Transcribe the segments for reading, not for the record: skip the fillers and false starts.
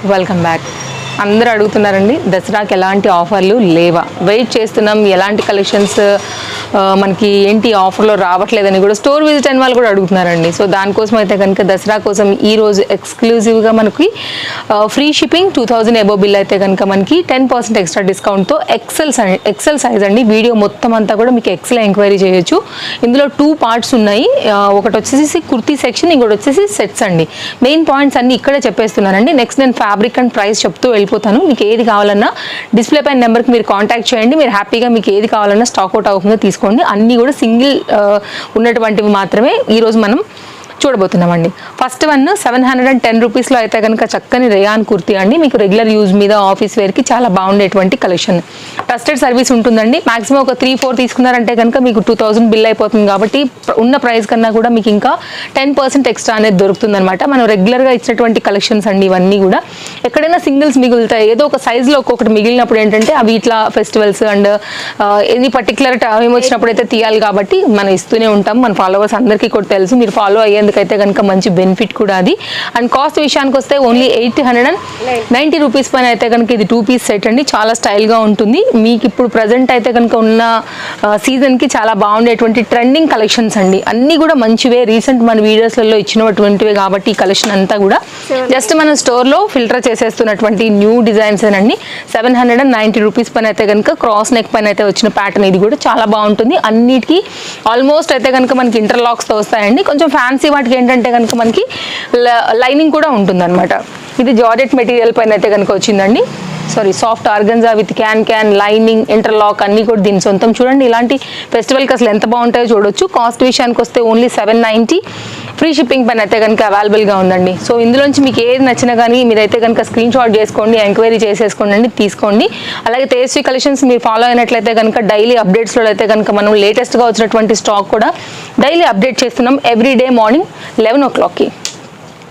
Welcome back. అందరూ అడుగుతున్నారండి దసరాకి ఎలాంటి ఆఫర్లు లేవా, వెయిట్ చేస్తున్నాం ఎలాంటి కలెక్షన్స్ మనకి ఏంటి ఆఫర్లో రావట్లేదని కూడా స్టోర్ విజిట్ అయిన వాళ్ళు కూడా అడుగుతున్నారండి. సో దానికోసం అయితే కనుక దసరా కోసం ఈరోజు ఎక్స్క్లూజివ్గా మనకి ఫ్రీ షిప్పింగ్ 2000 ఎబో బిల్ అయితే కనుక మనకి 10% ఎక్స్ట్రా డిస్కౌంట్తో ఎక్సెల్ సైజ్ అండి. వీడియో మొత్తం అంతా కూడా మీకు ఎక్సెల్ ఎంక్వైరీ చేయొచ్చు. ఇందులో 2 పార్ట్స్ ఉన్నాయి. ఒకటి వచ్చేసి కుర్తీ సెక్షన్, ఇంకోటి వచ్చేసి సెట్స్ అండి. మెయిన్ పాయింట్స్ అన్ని ఇక్కడే చెప్పేస్తున్నానండి. నెక్స్ట్ నేను ఫ్యాబ్రిక్ అండ్ ప్రైస్ చెప్తూ వెళ్ళిపోతాను. మీకు ఏది కావాలన్నా డిస్ప్లే పైన నెంబర్కి మీరు కాంటాక్ట్ చేయండి. మీరు హ్యాపీగా మీకు ఏది కావాలన్నా స్టాక్ అవుట్ అవ్వకుండా తీసుకోండి. అన్నీ కూడా సింగిల్ ఉన్నటువంటివి మాత్రమే ఈరోజు మనం చూడబోతున్నామండి. ఫస్ట్ వన్ 710 రూపీస్లో అయితే కనుక చక్కని రేయాన్ కుర్తీ అండి. మీకు రెగ్యులర్ యూజ్ మీద ఆఫీస్ వేర్కి చాలా బాగుండేటువంటి కలెక్షన్. ట్రస్టెడ్ సర్వీస్ ఉంటుందండి. మాక్సిమం ఒక 3-4 తీసుకున్నారంటే కనుక మీకు 2000 బిల్ అయిపోతుంది. కాబట్టి ఉన్న ప్రైస్ కన్నా కూడా మీకు ఇంకా 10% ఎక్స్ట్రా అనేది దొరుకుతుంది అనమాట. మనం రెగ్యులర్గా ఇచ్చినటువంటి కలెక్షన్స్ అండి ఇవన్నీ కూడా. ఎక్కడైనా సింగిల్స్ మిగులుతాయి, ఏదో ఒక సైజులో ఒక్కొక్కటి మిగిలినప్పుడు ఏంటంటే అవి ఇట్లా festivals and any particular time వచ్చినప్పుడు అయితే తీయాలి. కాబట్టి మనం ఇస్తూనే ఉంటాం. మన ఫాలోవర్స్ అందరికీ కూడా తెలుసు. మీరు ఫాలో అయ్యేందుకు అయితే కనుక మంచి బెనిఫిట్ కూడా అది. అండ్ కాస్ట్ విషయానికి వస్తే ఓన్లీ 890 రూపీస్ పైన అయితే కనుక ఇది 2 పీస్ సెట్ అండి. చాలా స్టైల్గా ఉంటుంది. మీకు ఇప్పుడు ప్రజెంట్ అయితే కనుక ఉన్న సీజన్కి చాలా బాగుండేటువంటి ట్రెండింగ్ కలెక్షన్స్ అండి. అన్నీ కూడా మంచివే, రీసెంట్ మన వీడియోస్లలో ఇచ్చినటువంటివే. కాబట్టి ఈ కలెక్షన్ అంతా కూడా జస్ట్ మన స్టోర్లో ఫిల్టర్ చేసేస్తున్నటువంటి న్యూ డిజైన్స్ అండి. 790 రూపీస్ పైన అయితే కనుక క్రాస్ నెక్ పైన అయితే వచ్చిన ప్యాటర్న్. ఇది కూడా చాలా బాగుంటుంది. అన్నిటికీ ఆల్మోస్ట్ అయితే కనుక మనకి ఇంటర్లాక్స్తో వస్తాయండి. కొంచెం ఫ్యాన్సీ వాటికి ఏంటంటే కనుక మనకి లైనింగ్ కూడా ఉంటుంది అనమాట. ఇది జార్జెట్ మెటీరియల్ పైన అయితే కనుక వచ్చిందండి. Soft organza with can lining interlock అన్నీ కూడా దీని సొంతం. చూడండి ఇలాంటి ఫెస్టివల్కి అసలు ఎంత బాగుంటాయో చూడొచ్చు. కాస్ట్ విషయానికి వస్తే ఓన్లీ 790. ఫ్రీ షిప్పింగ్ పైన అయితే కనుక అవైలబుల్గా ఉందండి. సో ఇందులోంచి మీకు ఏది నచ్చినా కానీ మీరైతే కనుక స్క్రీన్ షాట్ చేసుకోండి, ఎంక్వైరీ చేసేసుకోండి అండి, తీసుకోండి. అలాగే తేజస్వి కలెక్షన్స్ మీరు ఫాలో అయినట్లయితే కనుక డైలీ అప్డేట్స్లో అయితే కనుక మనం లేటెస్ట్గా వచ్చినటువంటి స్టాక్ కూడా డైలీ అప్డేట్ చేస్తున్నాం. ఎవ్రీడే మార్నింగ్ 11 o'clockకి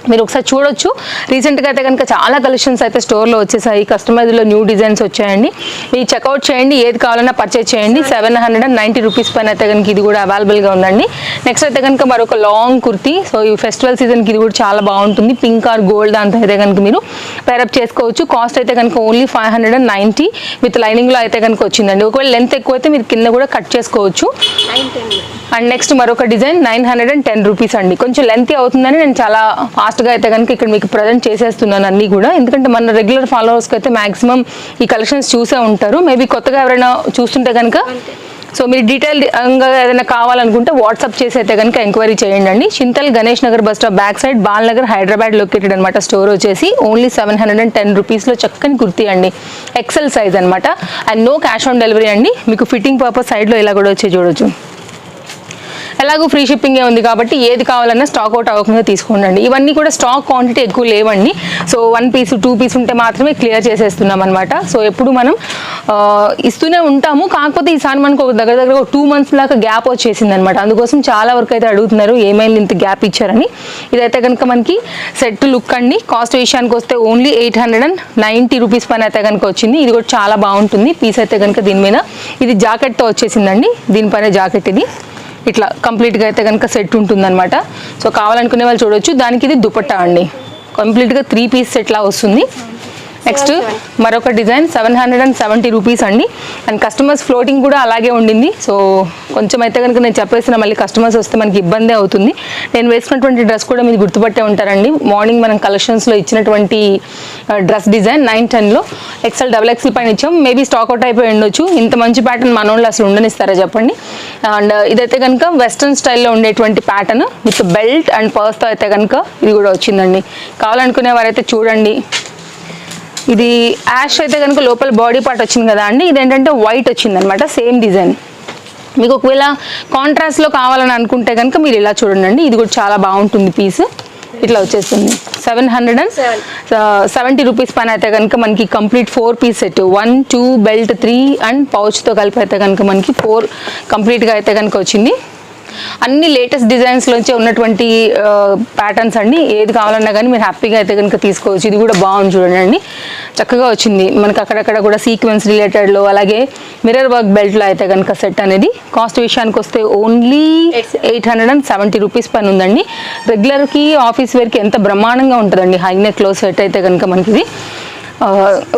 మీరు ఒకసారి చూడొచ్చు. రీసెంట్గా అయితే కనుక చాలా కలెక్షన్స్ అయితే స్టోర్లో వచ్చేసాయి. కస్టమైజ్లో న్యూ డిజైన్స్ వచ్చాయండి. మీరు చెక్అవుట్ చేయండి, ఏది కావాలన్నా పర్చేజ్ చేయండి. 790 రూపీస్ పైన అయితే కనుక ఇది కూడా అవైలబుల్గా ఉందండి. నెక్స్ట్ అయితే కనుక మరొక లాంగ్ కుర్తీ. సో ఈ ఫెస్టివల్ సీజన్కి ఇది కూడా చాలా బాగుంటుంది. పింక్ ఆర్ గోల్డ్ దాంతో అయితే కనుక మీరు పేరప్ చేసుకోవచ్చు. కాస్ట్ అయితే కనుక ఓన్లీ 590 విత్ లైనింగ్లో అయితే కనుక వచ్చిందండి. ఒకవేళ లెంత్ ఎక్కువైతే మీరు కింద కూడా కట్ చేసుకోవచ్చు. అండ్ నెక్స్ట్ మరొక డిజైన్ 910 రూపీస్ అండి. కొంచెం లెంత్ అవుతుందని నేను చాలా ఫాస్ట్గా అయితే కనుక ఇక్కడ మీకు ప్రజెంట్ చేసేస్తున్నాను అన్నీ కూడా. ఎందుకంటే మన రెగ్యులర్ ఫాలోవర్స్కి అయితే మాక్సిమం ఈ కలెక్షన్స్ చూసే ఉంటారు. మేబీ కొత్తగా ఎవరైనా చూస్తుంటే కనుక సో మీరు డీటెయిల్గా ఏదైనా కావాలనుకుంటే వాట్సాప్ చేసి అయితే కనుక ఎంక్వైరీ చేయండి అండి. Chintal Ganesh Nagar bus stop back side Balanagar Hyderabad located అనమాట. స్టోర్ వచ్చేసి ఓన్లీ 710 రూపీస్లో చక్కని కుర్తీ అండి. ఎక్సెల్ సైజ్ అనమాట. And no cash on delivery అండి. మీకు ఫిట్టింగ్ పర్పస్ సైడ్లో ఇలా కూడా వచ్చి చూడొచ్చు. ఎలాగో ఫ్రీ షిప్పింగే ఉంది కాబట్టి ఏది కావాలన్నా స్టాక్ అవుట్ అవ్వకుండా తీసుకోండి. ఇవన్నీ కూడా స్టాక్ క్వాంటిటీ ఎక్కువ లేవండి. సో 1 పీస్ 2 పీస్ ఉంటే మాత్రమే క్లియర్ చేసేస్తున్నాం అనమాట. సో ఎప్పుడు మనం ఇస్తూనే ఉంటాము. కాకపోతే ఈసారి మనకు దగ్గర 2 months దాకా గ్యాప్ వచ్చేసింది అనమాట. అందుకోసం చాలా వరకు అయితే అడుగుతున్నారు ఏమైంది ఇంత గ్యాప్ ఇచ్చారని. ఇదైతే కనుక మనకి సెట్ లుక్ అండి. కాస్ట్ విషయానికి వస్తే ఓన్లీ 890 రూపీస్ పైన అయితే కనుక వచ్చింది. ఇది కూడా చాలా బాగుంటుంది పీస్ అయితే కనుక. దీని మీద ఇది జాకెట్తో వచ్చేసిందండి. దీనిపైన జాకెట్ ఇది ఇట్లా కంప్లీట్గా అయితే కనుక సెట్ ఉంటుందన్నమాట. సో కావాలనుకునే వాళ్ళు చూడొచ్చు. దానికి ఇది దుపట్టా అండి. కంప్లీట్గా 3 పీస్ సెట్లా వస్తుంది. నెక్స్ట్ మరొక డిజైన్ 770 రూపీస్ అండి. అండ్ కస్టమర్స్ ఫ్లోటింగ్ కూడా అలాగే ఉండింది. సో కొంచెం అయితే కనుక నేను చెప్పేసిన మళ్ళీ కస్టమర్స్ వస్తే మనకి ఇబ్బందే అవుతుంది. నేను వేసుకున్నటువంటి డ్రెస్ కూడా మీరు గుర్తుపట్టే ఉంటారండి. మార్నింగ్ మనం కలెక్షన్స్లో ఇచ్చినటువంటి డ్రెస్ డిజైన్ 910లో ఎక్సెల్ XXL పైన ఇచ్చాం. మేబీ స్టాక్ అవుట్ అయిపోయి ఉండొచ్చు. ఇంత మంచి ప్యాటర్న్ మన వాళ్ళు అసలు ఉండనిస్తారా చెప్పండి. అండ్ ఇదైతే కనుక వెస్ట్రన్ స్టైల్లో ఉండేటువంటి ప్యాటర్న్ విత్ బెల్ట్ అండ్ పర్స్తో అయితే కనుక ఇది కూడా వచ్చిందండి. కావాలనుకునే వారైతే చూడండి. ఇది యాష్ అయితే కనుక లోపల బాడీ పార్ట్ వచ్చింది కదా అండి. ఇదేంటంటే వైట్ వచ్చిందనమాట. Same design. మీకు ఒకవేళ కాంట్రాస్ట్లో కావాలని అనుకుంటే కనుక మీరు ఇలా చూడండి. ఇది కూడా చాలా బాగుంటుంది పీస్. ఇట్లా వచ్చేస్తుంది. 770 రూపీస్ పైన అయితే కనుక మనకి complete 4 piece set 1 2 belt 3 and పౌచ్తో కలిపి అయితే కనుక మనకి 4 కంప్లీట్గా అయితే కనుక వచ్చింది. అన్ని లేటెస్ట్ డిజైన్స్లోంచి ఉన్నటువంటి ప్యాటర్న్స్ అండి. ఏది కావాలన్నా కానీ మీరు హ్యాపీగా అయితే కనుక తీసుకోవచ్చు. ఇది కూడా బాగుంది చూడండి, చక్కగా వచ్చింది మనకి. అక్కడక్కడ కూడా సీక్వెన్స్ రిలేటెడ్లో అలాగే మిర్రర్ వర్క్ బెల్ట్లో అయితే కనుక సెట్ అనేది. కాస్ట్ విషయానికి వస్తే ఓన్లీ 870 రూపీస్ పైన ఉందండి. రెగ్యులర్కి ఆఫీస్ వేర్కి ఎంత బ్రహ్మాండంగా ఉంటుందండి హై నెక్లో సెట్ అయితే కనుక మనకి ఇది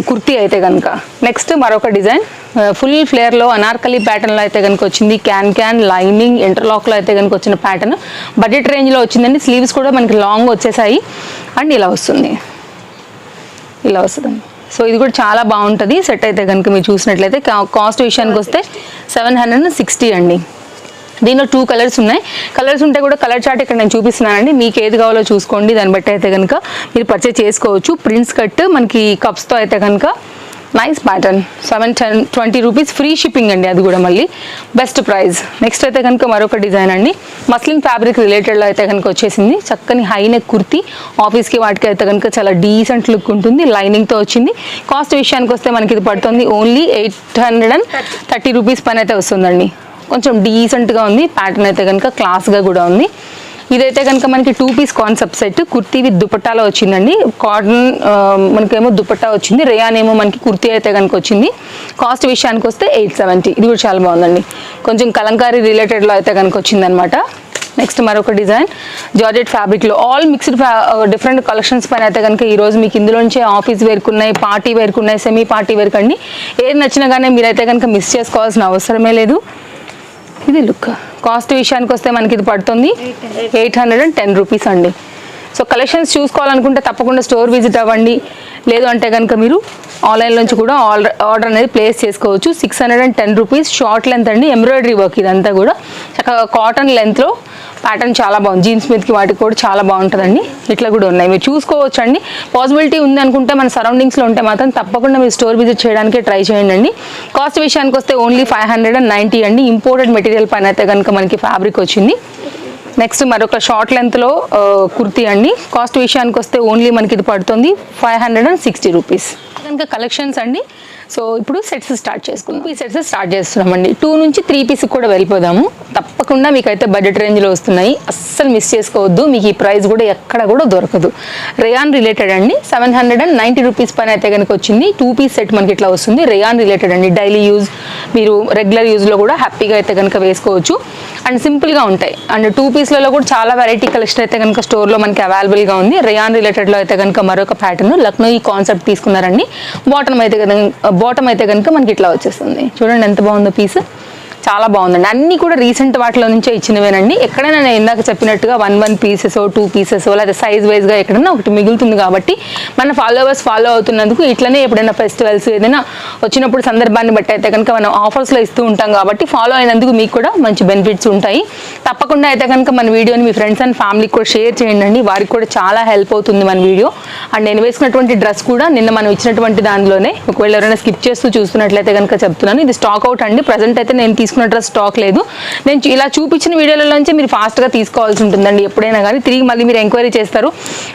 కుర్తీ అయితే కనుక. నెక్స్ట్ మరొక డిజైన్ ఫుల్ ఫ్లేర్లో అనార్కలి ప్యాటర్న్లో అయితే కనుక వచ్చింది. క్యాన్ లైనింగ్ ఇంటర్లాక్లో అయితే కనుక వచ్చిన ప్యాటర్న్ బడ్జెట్ రేంజ్లో వచ్చిందండి. స్లీవ్స్ కూడా మనకి లాంగ్ వచ్చేసాయి అండ్ ఇలా వస్తుంది, ఇలా వస్తుందండి. సో ఇది కూడా చాలా బాగుంటుంది సెట్ అయితే కనుక మీరు చూసినట్లయితే. కాస్ట్ విషయానికి వస్తే 760 అండి. దీనిలో 2 కలర్స్ ఉన్నాయి. కలర్స్ ఉంటే కూడా కలర్ చార్ట్ ఇక్కడ నేను చూపిస్తున్నానండి. మీకు ఏది కావాలో చూసుకోండి, దాన్ని బట్టి అయితే కనుక మీరు పర్చేస్ చేసుకోవచ్చు. ప్రింట్స్ కట్ మనకి కప్స్తో అయితే కనుక nice pattern. 720 rupees free shipping అండి, అది కూడా మళ్ళీ బెస్ట్ ప్రైస్. నెక్స్ట్ అయితే కనుక మరొక డిజైన్ అండి, మస్లిన్ ఫ్యాబ్రిక్ రిలేటెడ్లో అయితే కనుక వచ్చేసింది. చక్కని హై నెక్ కుర్తీ, ఆఫీస్కి వాటికి అయితే కనుక చాలా డీసెంట్ లుక్ ఉంటుంది, లైనింగ్తో వచ్చింది. కాస్ట్ విషయానికి వస్తే మనకి ఇది పడుతుంది ఓన్లీ 830 రూపీస్ పైన అయితే వస్తుందండి. కొంచెం డీసెంట్గా ఉంది ప్యాటర్న్ అయితే కనుక, క్లాస్గా కూడా ఉంది. ఇదైతే కనుక మనకి 2 piece concept set, kurti with దుపట్టాలో వచ్చిందండి. కాటన్ మనకేమో దుపట్టా వచ్చింది, రేయాన్ ఏమో మనకి కుర్తీ అయితే కనుక వచ్చింది. కాస్ట్ విషయానికి వస్తే 870. ఇది కూడా చాలా బాగుందండి, కొంచెం కలంకారీ రిలేటెడ్లో అయితే కనుక వచ్చిందనమాట. నెక్స్ట్ మరొక డిజైన్ జార్జెట్ ఫ్యాబ్రిక్లో ఆల్ మిక్స్డ్ డిఫరెంట్ కలెక్షన్స్ పైన అయితే కనుక ఈరోజు మీకు ఇందులోంచే ఆఫీస్ వేర్కు ఉన్నాయి, పార్టీ వేర్కు ఉన్నాయి, సెమీ పార్టీ వేర్కు అండి. ఏది నచ్చినా కానీ మీరైతే కనుక మిస్ చేసుకోవాల్సిన అవసరమే లేదు. ఇది లుక్. కాస్ట్ విషయానికి వస్తే మనకి ఇది పడుతుంది 810 రూపీస్ అండి. సో కలెక్షన్స్ చూసుకోవాలనుకుంటే తప్పకుండా స్టోర్ విజిట్ అవ్వండి, లేదు అంటే కనుక మీరు ఆన్లైన్ నుంచి కూడా ఆర్డర్ అనేది ప్లేస్ చేసుకోవచ్చు. 610 రూపీస్. షార్ట్ లెంత్ అండి, ఎంబ్రాయిడరీ వర్క్ ఇదంతా కూడా చక్కగా కాటన్ లెంత్లో ప్యాటర్న్ చాలా బాగుంది. జీన్స్ మీదకి వాటికి కూడా చాలా బాగుంటుందండి. ఇట్లా కూడా ఉన్నాయి, మీరు చూసుకోవచ్చు అండి. పాసిబిలిటీ ఉంది అనుకుంటే మన సరౌండింగ్స్లో ఉంటే మాత్రం తప్పకుండా మీరు స్టోర్ విజిట్ చేయడానికి ట్రై చేయండి అండి. కాస్ట్ విషయానికి వస్తే ఓన్లీ 590 అండి. ఇంపోర్టెడ్ మెటీరియల్ పైన అయితే కనుక మనకి ఫ్యాబ్రిక్ వచ్చింది. నెక్స్ట్ మరొక షార్ట్ లెంత్లో కుర్తీ అండి. కాస్ట్ విషయానికి వస్తే ఓన్లీ మనకి ఇది పడుతుంది 560 రూపీస్ కనుక కలెక్షన్స్ అండి. సో ఇప్పుడు సెట్స్ స్టార్ట్ చేసుకుందాం. ఈ సెట్స్ స్టార్ట్ చేస్తున్నామండి. 2 నుంచి 3 పీస్ కూడా వెళ్ళిపోదాము. తప్పకుండా మీకైతే బడ్జెట్ రేంజ్లో వస్తున్నాయి, అస్సలు మిస్ చేసుకోవద్దు. మీకు ఈ ప్రైస్ కూడా ఎక్కడ కూడా దొరకదు. రేయాన్ రిలేటెడ్ అండి, 790 రూపీస్ పైన అయితే కనుక వచ్చింది. 2 పీస్ సెట్ మనకి ఇట్లా వస్తుంది. రేయాన్ రిలేటెడ్ అండి, డైలీ యూజ్ మీరు రెగ్యులర్ యూజ్లో కూడా హ్యాపీగా అయితే కనుక వేసుకోవచ్చు అండ్ సింపుల్గా ఉంటాయి. అండ్ 2 పీస్లలో కూడా చాలా వెరైటీ కలెక్షన్ అయితే కనుక స్టోర్లో మనకి అవైలబుల్గా ఉంది. రేయాన్ రిలేటెడ్లో అయితే కనుక మరొక ప్యాటర్న్ లక్నో ఈ కాన్సెప్ట్ తీసుకున్నారండి. బాటమ్ అయితే కనుక మనకి ఇట్లా వచ్చేస్తుంది. చూడండి ఎంత బాగుందో పీస్, చాలా బాగుందండి. అన్నీ కూడా రీసెంట్ వాటిలో నుంచే ఇచ్చినవేనండి. ఎక్కడైనా నేను ఇందాక చెప్పినట్టుగా 1 పీసెస్ 2 పీసెస్ లేదా సైజ్ వైజ్గా ఎక్కడైనా ఒకటి మిగులుతుంది కాబట్టి మన ఫాలోవర్స్ ఫాలో అవుతున్నందుకు ఇట్లనే ఎప్పుడైనా ఫెస్టివల్స్ ఏదైనా వచ్చినప్పుడు సందర్భాన్ని బట్టి అయితే కనుక మనం ఆఫర్స్లో ఇస్తూ ఉంటాం కాబట్టి ఫాలో అయినందుకు మీకు కూడా మంచి బెనిఫిట్స్ ఉంటాయి. తప్పకుండా అయితే కనుక మన వీడియోని మీ ఫ్రెండ్స్ అండ్ ఫ్యామిలీకి కూడా షేర్ చేయండి, వారికి కూడా చాలా హెల్ప్ అవుతుంది మన వీడియో. అండ్ నేను వేసుకున్నటువంటి డ్రెస్ కూడా నిన్న మనం ఇచ్చినటువంటి దానిలోనే, ఒకవేళ ఎవరైనా స్కిప్ చేస్తూ చూస్తున్నట్లయితే కనుక చెప్తున్నాను, ఇది స్టాక్ అవుట్ అండి. ప్రజెంట్ అయితే నేను తీసుకున్న డ్రెస్ స్టాక్ లేదు. నేను ఇలా చూపించిన వీడియోలలోంచి మీరు ఫాస్ట్గా తీసుకోవాల్సి ఉంటుందండి. ఎప్పుడైనా కానీ తిరిగి మళ్ళీ మీరు ఎంక్వైరీ చేస్తారు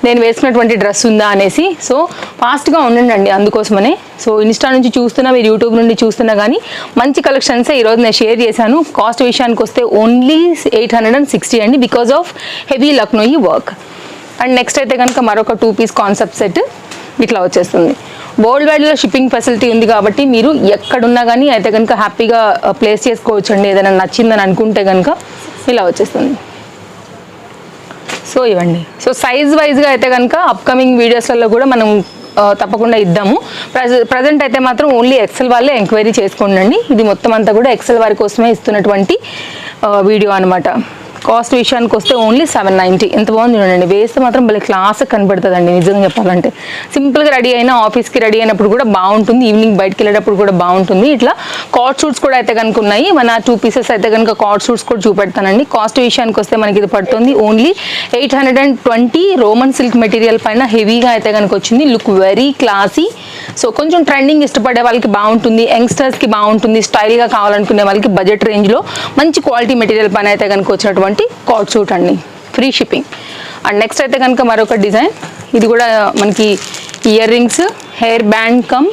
నేను వేసుకున్నటువంటి డ్రెస్ ఉందా అనేసి. సో ఫాస్ట్గా ఉండండి అందుకోసమనే. సో ఇన్స్టా నుంచి చూస్తున్నా, మీరు యూట్యూబ్ నుండి చూస్తున్నా కానీ మంచి కలెక్షన్సే ఈరోజు నేను షేర్ చేశాను. కాస్ట్ విషయానికి వస్తే ఓన్లీ 860 అండి, because of heavy Lucknowi work. And next అయితే కనుక మరొక 2 పీస్ కాన్సెప్ట్ సెట్ ఇట్లా వచ్చేస్తుంది. వరల్డ్ వైడ్లో షిప్పింగ్ ఫెసిలిటీ ఉంది కాబట్టి మీరు ఎక్కడున్నా కానీ అయితే కనుక హ్యాపీగా ప్లేస్ చేసుకోవచ్చు అండి. ఏదైనా నచ్చిందని అనుకుంటే కనుక ఇలా వచ్చేస్తుంది. సో ఇవ్వండి. సో సైజ్ వైజ్గా అయితే కనుక అప్కమింగ్ వీడియోస్లలో కూడా మనం తప్పకుండా ఇద్దాము. ప్రజెంట్ అయితే మాత్రం ఓన్లీ ఎక్సెల్ వాళ్ళే ఎంక్వైరీ చేసుకోండి. ఇది మొత్తం అంతా కూడా ఎక్సెల్ వారి కోసమే ఇస్తున్నటువంటి వీడియో అనమాట. కాస్ట్ విషయానికి వస్తే ఓన్లీ 790. ఎంత బాగుంది చూడండి, వేస్తే మాత్రం భలే క్లాస్ కనబడుతుందండి నిజంగా చెప్పాలంటే. సింపుల్గా రెడీ అయినా ఆఫీస్కి రెడీ అయినప్పుడు కూడా బాగుంటుంది, ఈవినింగ్ బయటకు వెళ్ళేటప్పుడు కూడా బాగుంటుంది. ఇట్లా కార్డ్ సూట్స్ కూడా అయితే కనుక ఉన్నాయి. మన 2 పీసెస్ అయితే కనుక కార్డ్ సూట్స్ కూడా చూపెడతానండి. కాస్ట్ విషయానికి వస్తే మనకి ఇది పడుతుంది ఓన్లీ 820. రోమన్ సిల్క్ మెటీరియల్ పైన హెవీగా అయితే కనుక వచ్చింది. Look very classy. సో కొంచెం ట్రెండింగ్ ఇష్టపడే వాళ్ళకి బాగుంటుంది, యంగ్స్టర్స్కి బాగుంటుంది, స్టైల్గా కావాలనుకునే వాళ్ళకి బడ్జెట్ రేంజ్లో మంచి క్వాలిటీ మెటీరియల్ పైన అయితే కనుక వచ్చినటువంటి కార్డ్ సూట్ అండి, ఫ్రీ షిప్పింగ్. అండ్ నెక్స్ట్ అయితే కనుక మరొక డిజైన్, ఇది కూడా మనకి ear rings, hair band come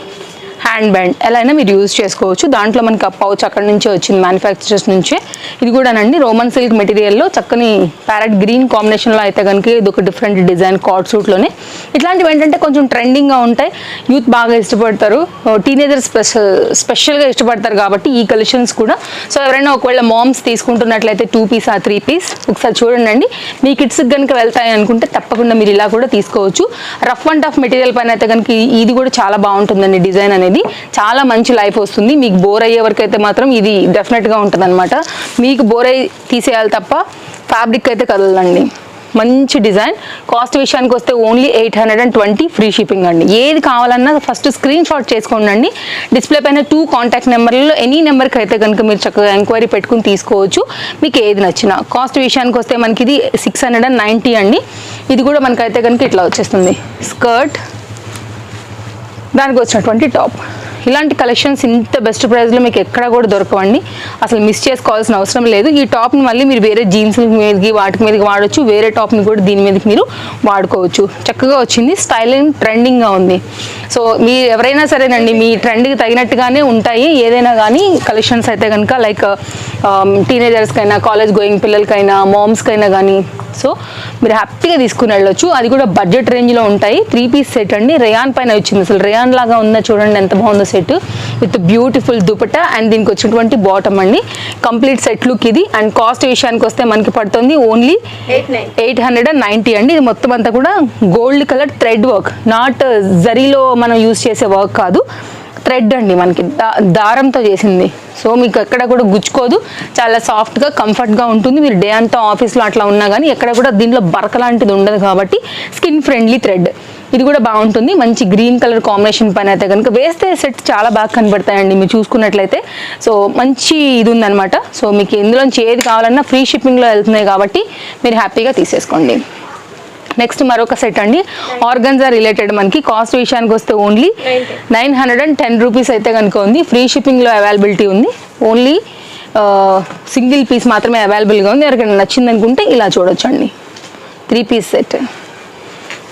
hand band ఎలా అయినా మీరు యూజ్ చేసుకోవచ్చు. దాంట్లో మనకి పౌచ్ అక్కడ నుంచే వచ్చింది, మ్యానుఫ్యాక్చరర్స్ నుంచే. ఇది కూడానండి రోమన్ సిల్క్ మెటీరియల్లో చక్కని ప్యారెట్ గ్రీన్ కాంబినేషన్లో అయితే కనుక ఇది ఒక డిఫరెంట్ డిజైన్ కార్డ్ సూట్లోనే. ఇట్లాంటివి ఏంటంటే కొంచెం ట్రెండింగ్గా ఉంటాయి, యూత్ బాగా ఇష్టపడతారు, టీనేజర్స్ స్పెషల్గా ఇష్టపడతారు కాబట్టి ఈ కలెక్షన్స్ కూడా. సో ఎవరైనా ఒకవేళ మామ్స్ తీసుకుంటున్నట్లయితే 2 పీస్ ఆ 3 పీస్ ఒకసారి చూడండి. మీ కిడ్స్కి కనుక వెళ్తాయి అనుకుంటే తప్పకుండా మీరు ఇలా కూడా తీసుకోవచ్చు. రఫ్ అండ్ టఫ్ మెటీరియల్ పైన అయితే కనుక ఇది కూడా చాలా బాగుంటుందండి. డిజైన్ అనేది చాలా మంచి లైఫ్ వస్తుంది. మీకు బోర్ అయ్యే వరకు అయితే మాత్రం ఇది డెఫినెట్గా ఉంటుంది అనమాట. మీకు బోర్ అయ్యి తీసేయాలి తప్ప ఫ్యాబ్రిక్ అయితే కదలండి. మంచి డిజైన్. కాస్ట్ విషయానికి వస్తే ఓన్లీ 820 ఫ్రీ షిప్పింగ్ అండి. ఏది కావాలన్నా ఫస్ట్ స్క్రీన్ షాట్ చేసుకోండి. డిస్ప్లే పైన 2 కాంటాక్ట్ నెంబర్లలో ఎనీ నెంబర్కి అయితే కనుక మీరు చక్కగా ఎంక్వైరీ పెట్టుకుని తీసుకోవచ్చు మీకు ఏది నచ్చినా. కాస్ట్ విషయానికి వస్తే మనకి ఇది 690 అండి. ఇది కూడా మనకైతే కనుక ఇట్లా వచ్చేస్తుంది స్కర్ట్, దానికి వచ్చినటువంటి టాప్. ఇలాంటి కలెక్షన్స్ ఇంత బెస్ట్ ప్రైస్లో మీకు ఎక్కడ కూడా దొరకవండి, అసలు మిస్ చేసుకోవాల్సిన అవసరం లేదు. ఈ టాప్ని మళ్ళీ మీరు వేరే జీన్స్ మీదకి వాటి మీదకి వాడచ్చు, వేరే టాప్ని కూడా దీని మీదకి మీరు వాడుకోవచ్చు. చక్కగా వచ్చింది, స్టైలింగ్ ట్రెండింగ్గా ఉంది. సో మీరు ఎవరైనా సరేనండి మీ ట్రెండ్కి తగినట్టుగానే ఉంటాయి ఏదైనా కానీ కలెక్షన్స్ అయితే కనుక. లైక్ టీనేజర్స్కైనా, కాలేజ్ గోయింగ్ పిల్లలకైనా, మామ్స్కైనా కానీ. సో మీరు హ్యాపీగా తీసుకుని వెళ్ళొచ్చు. అది కూడా బడ్జెట్ రేంజ్లో ఉంటాయి. 3 పీస్ సెట్ అండి, రేయాన్ పైన వచ్చింది. అసలు రేయాన్ లాగా ఉందా చూడండి, ఎంత బాగుందో set with beautiful dupatta and దీనికి వచ్చినటువంటి బాటమ్ అండి. కంప్లీట్ సెట్ లుక్ ఇది. అండ్ కాస్ట్ విషయానికి వస్తే మనకి పడుతుంది ఓన్లీ 890 అండి. ఇది మొత్తం అంతా కూడా gold colour thread work, not జరీలో మనం యూజ్ చేసే వర్క్ కాదు, థ్రెడ్ అండి, మనకి దారంతో చేసింది. సో మీకు ఎక్కడ కూడా గుచ్చుకోదు, చాలా సాఫ్ట్గా కంఫర్ట్గా ఉంటుంది. మీరు డే అంతా ఆఫీస్లో అట్లా ఉన్నా కానీ ఎక్కడ కూడా దీంట్లో బరక లాంటిది ఉండదు కాబట్టి స్కిన్ ఫ్రెండ్లీ థ్రెడ్. ఇది కూడా బాగుంటుంది. మంచి గ్రీన్ కలర్ కాంబినేషన్ పైన అయితే కనుక వేస్తే సెట్ చాలా బాగా కనబడతాయండి మీరు చూసుకున్నట్లయితే. సో మంచి ఇది ఉందన్నమాట. సో మీకు ఇందులోంచి ఏది కావాలన్నా ఫ్రీ షిప్పింగ్లో వెళ్తున్నాయి కాబట్టి మీరు హ్యాపీగా తీసేసుకోండి. నెక్స్ట్ మరొక సెట్ అండి, ఆర్గన్జా రిలేటెడ్. మనకి కాస్ట్ విషయానికి వస్తే ఓన్లీ 910 రూపీస్ అయితే కనుక ఉంది. ఫ్రీ షిప్పింగ్లో అవైలబిలిటీ ఉంది. ఓన్లీ సింగిల్ పీస్ మాత్రమే అవైలబుల్గా ఉంది. ఎవరికైనా నచ్చింది అనుకుంటే ఇలా చూడొచ్చండి. 3 పీస్ సెట్.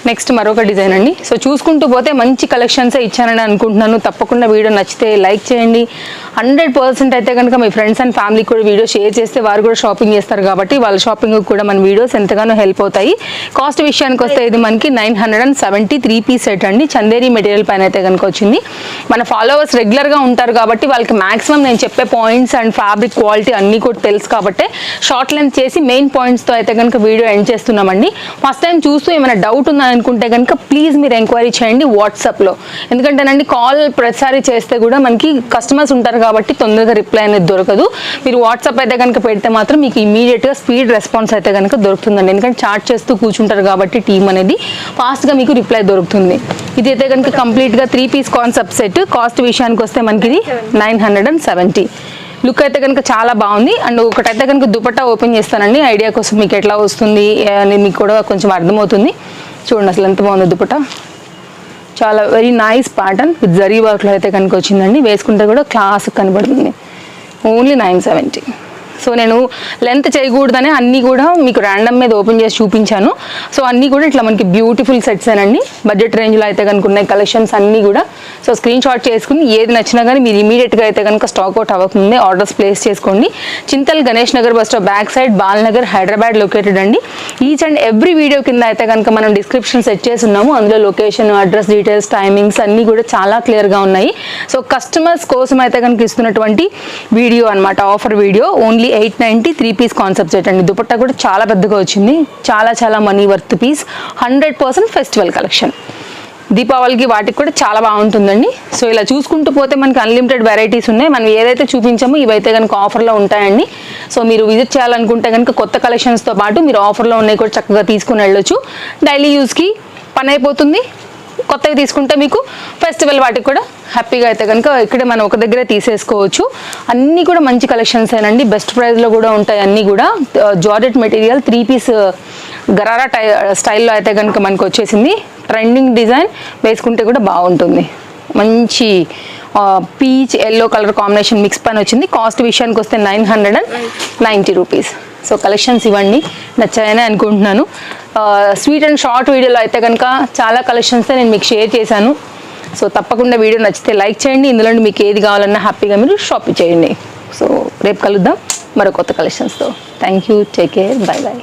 నెక్స్ట్ మరొక డిజైన్ అండి. సో చూసుకుంటూ పోతే మంచి కలెక్షన్సే ఇచ్చానని అనుకుంటున్నాను. తప్పకుండా వీడియో నచ్చితే లైక్ చేయండి. 100% అయితే కనుక మీ ఫ్రెండ్స్ అండ్ ఫ్యామిలీకి కూడా వీడియో షేర్ చేస్తే వారు కూడా షాపింగ్ చేస్తారు కాబట్టి వాళ్ళ షాపింగ్ కూడా మన వీడియోస్ ఎంతగానో హెల్ప్ అవుతాయి. కాస్ట్ విషయానికి వస్తే ఇది మనకి 970 3 పీస్ సెట్ అండి. చందేరి మెటీరియల్ పైన అయితే కనుక వచ్చింది. మన ఫాలోవర్స్ రెగ్యులర్గా ఉంటారు కాబట్టి వాళ్ళకి మాక్సిమం నేను చెప్పే పాయింట్స్ అండ్ ఫ్యాబ్రిక్ క్వాలిటీ అన్నీ కూడా తెలుసు కాబట్టి షార్ట్ లెంత్ చేసి మెయిన్ పాయింట్స్తో అయితే కనుక వీడియో ఎండ్ చేస్తున్నామండి. ఫస్ట్ టైం చూస్తూ ఏమైనా డౌట్ ఉందా అనుకుంటే కనుక ప్లీజ్ మీరు ఎంక్వైరీ చేయండి వాట్సాప్లో. ఎందుకంటేనండి కాల్ ప్రతిసారి చేస్తే కూడా మనకి కస్టమర్స్ ఉంటారు కాబట్టి తొందరగా రిప్లై అనేది దొరకదు. మీరు వాట్సాప్ అయితే కనుక పెడితే మాత్రం మీకు ఇమీడియట్గా స్పీడ్ రెస్పాన్స్ అయితే కనుక దొరుకుతుందండి. ఎందుకంటే చాట్ చేస్తూ కూర్చుంటారు కాబట్టి టీం అనేది ఫాస్ట్గా మీకు రిప్లై దొరుకుతుంది. ఇది అయితే కనుక కంప్లీట్గా 3 పీస్ కాన్సెప్ట్ సెట్. కాస్ట్ విషయానికి వస్తే మనకి ఇది 970. లుక్ అయితే కనుక చాలా బాగుంది. అండ్ ఒకటైతే కనుక దుపట్టా ఓపెన్ చేస్తానండి ఐడియా కోసం, మీకు ఎట్లా వస్తుంది అనేది మీకు కూడా కొంచెం అర్థమవుతుంది. చూడండి అసలు ఎంత బాగుంది దుపట్టా, చాలా very nice pattern with zari వర్క్లో అయితే కనుక వచ్చిందండి. వేసుకుంటే కూడా క్లాస్ కనబడుతుంది. ఓన్లీ 970. సో నేను లెంత్ చేయకూడదని అన్నీ కూడా మీకు ర్యాండమ్ మీద ఓపెన్ చేసి చూపించాను. సో అన్నీ కూడా ఇట్లా మనకి బ్యూటిఫుల్ సెట్స్ అండి. బడ్జెట్ రేంజ్లో అయితే కనుక ఉన్నాయి కలెక్షన్స్ అన్నీ కూడా. సో స్క్రీన్ షాట్ చేసుకుని ఏది నచ్చినా కానీ మీరు ఇమీడియట్గా అయితే కనుక స్టాక్ అవుట్ అవ్వకముందే ఆర్డర్స్ ప్లేస్ చేసుకోండి. Chintal Ganesh Nagar bus stop back side Balanagar Hyderabad located అండి. ఈచ్ అండ్ ఎవ్రీ వీడియో కింద అయితే కనుక మనం డిస్క్రిప్షన్ సెట్ చేసి ఉన్నాము. అందులో లొకేషన్, అడ్రస్ డీటెయిల్స్, టైమింగ్స్ అన్నీ కూడా చాలా క్లియర్గా ఉన్నాయి. సో కస్టమర్స్ కోసం అయితే కనుక ఇస్తున్నటువంటి వీడియో అనమాట, offer video. Only 890 3 piece concept set అండి. దుపట్టా కూడా చాలా పెద్దగా వచ్చింది, చాలా చాలా money worth piece. 100% festival collection. దీపావళికి వాటికి కూడా చాలా బాగుంటుందండి. సో ఇలా చూసుకుంటూ పోతే మనకి అన్లిమిటెడ్ వెరైటీస్ ఉన్నాయి. మనం ఏదైతే చూపించామో ఇవైతే కనుక ఆఫర్లో ఉంటాయండి. సో మీరు విజిట్ చేయాలనుకుంటే కనుక కొత్త కలెక్షన్స్తో పాటు మీరు ఆఫర్లో ఉన్నాయి కూడా చక్కగా తీసుకుని వెళ్ళొచ్చు. డైలీ యూస్కి పని అయిపోతుంది. కొత్తవి తీసుకుంటే మీకు ఫెస్టివల్ వాటికి కూడా హ్యాపీగా అయితే కనుక ఇక్కడే మనం ఒక దగ్గరే తీసేసుకోవచ్చు. అన్నీ కూడా మంచి కలెక్షన్స్ ఏనండి, బెస్ట్ ప్రైస్లో కూడా ఉంటాయి. అన్నీ కూడా జార్జెట్ మెటీరియల్ 3 పీస్ గరారా స్టైల్లో అయితే కనుక మనకు వచ్చేసింది. ట్రెండింగ్ డిజైన్, వేసుకుంటే కూడా బాగుంటుంది. మంచి peach yellow colour combination mix పైన వచ్చింది. కాస్ట్ విషయానికి వస్తే 990 రూపీస్. సో కలెక్షన్స్ ఇవ్వండి, నచ్చాయని అనుకుంటున్నాను. స్వీట్ అండ్ షార్ట్ వీడియోలో అయితే కనుక చాలా కలెక్షన్స్ నేను మీకు షేర్ చేశాను. సో తప్పకుండా వీడియో నచ్చితే లైక్ చేయండి, ఇందులో మీకు ఏది కావాలన్నా హ్యాపీగా మీరు షాపింగ్ చేయండి. సో రేపు కలుద్దాం మరో కొత్త కలెక్షన్స్తో. Thank you, take care, bye by.